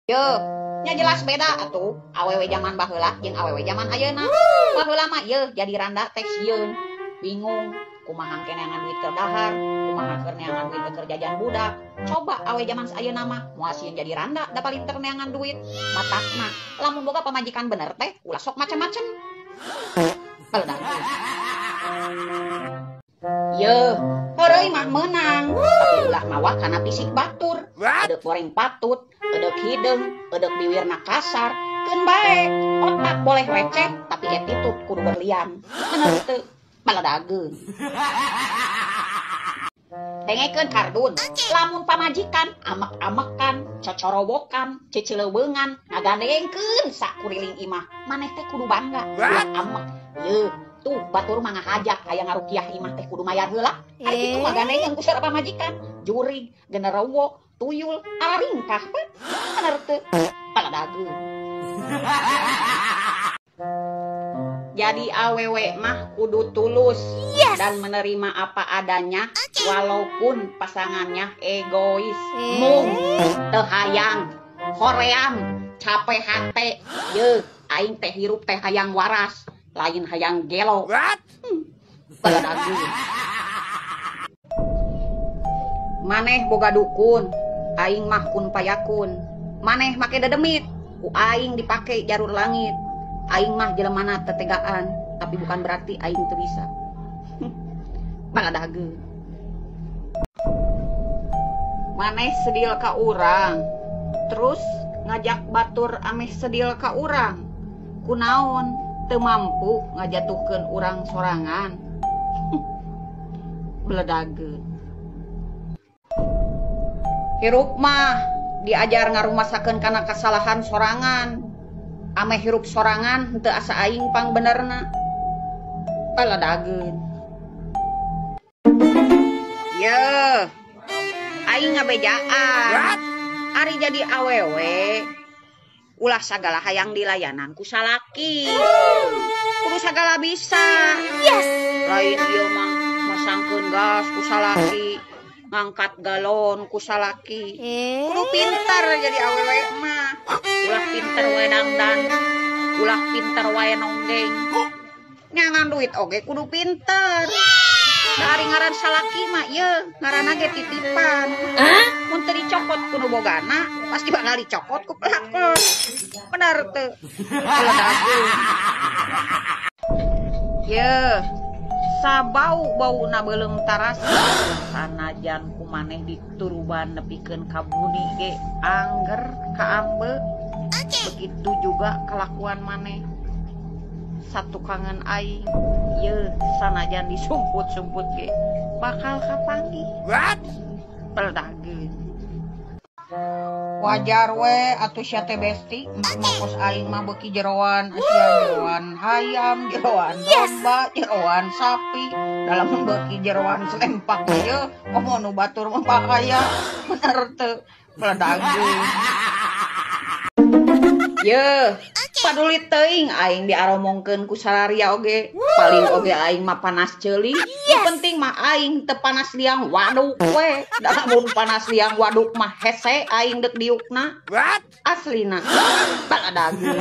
Yo, nya jelas beda atuh awewe zaman baheula jeung awewe zaman ayeuna. Baheula mah ye jadi randa teh sieun. Bingung kumaha keneangan duit keur dahar, kumaha keur neangan duit keur jajan budak. Coba awe zaman ayeuna mah moal sieun jadi randa da paling teu neangan duit. Matakna lamun boga pamajikan bener teh ulah sok macem-macem. Peledak. Ye, heureuy mah meunang, tapi ulah mawa kana fisik batur. Edeuk goreng patut, edeuk hideung, edeuk biwirna kasar, keun bae. Otak boleh receh, tapi attitude kudu berlian. Bener teu? Peledageun. Dengekeun kardun, lamun pamajikan amek-amekan, cocorowokan, cecileubeungan, ngagandengkeun sakuriling imah, maneh teh kudu bangga. Ulah amek. Ye, tuh batur mah ngahajak aya ngarukiah imah teh kudu mayar heula. Ari kitu mah gandengan ku sareng pamajikan, jurig, genderuwo, tuyul, araringkah. Bener teu? Peledageun. Jadi awewe mah kudu tulus dan menerima apa adanya walaupun pasangannya egois. Mung teu hayang hoream capek hate. Ye, aing teh hirup teh hayang waras, lain hayang gelo. Peledageun. Maneh boga dukun, aing mah kun payakun. Maneh make dedemit, ku aing dipake jarur langit. Aing mah jelemana tetegaan, tapi bukan berarti aing teu bisa. Peledageun. Maneh sedil ka urang, terus ngajak batur ameh sedil ka urang. Kunaon teu mampu ngajatuhkeun urang sorangan. Peledageun. Hirup mah diajar ngarumasakeun kana kasalahan sorangan. Ame hirup sorangan henteu asa aing pang benerna. Peledageun. Ye, aing ngabejaan. Ari jadi awewe ulah sagala hayang dilayanan ku salaki. Kudu sagala bisa. Lain ieu mah masangkeun gas ku salaki, ngangkat galon ku salaki. Kudu pintar jadi awewe mah. Ulah pinter wae dangdan, ulah pinter wae nonggeng. Nyangan duit oge kudu pinter. Dari ngaran salaki mah ye ngaranna ge titipan. Mun teu dicokot kudu bogana, pasti bakal dicokot ku pelakon. Bener teu? Peledageun. Ye, sabau-bauna beuleum tarasa. Sanajan kumaneh dituruban nepikeun ka budi ge angger ka ambe. Begitu juga kelakuan maneh. Satu kangen aing, ye sanajan disumput-sumput ge bakal kapanggih. Peledageun. Wajar we atuh sia teh besti, mangkos aing mah beuki jeroan, sia jeroan hayam, jeroan domba, jeroan sapi, dalam beuki jeroan selempak ye, komo nu batur mah pakaya. Bener teu? Peledageun. Ye, paduli teuing aing diaromongkeun ku salaria oge. Paling oge aing mah panas ceuli. Yang penting mah aing teu panas liang waduk we. Da mun panas liang waduk mah hese aing deuk diukna. Aslina. Peledageun.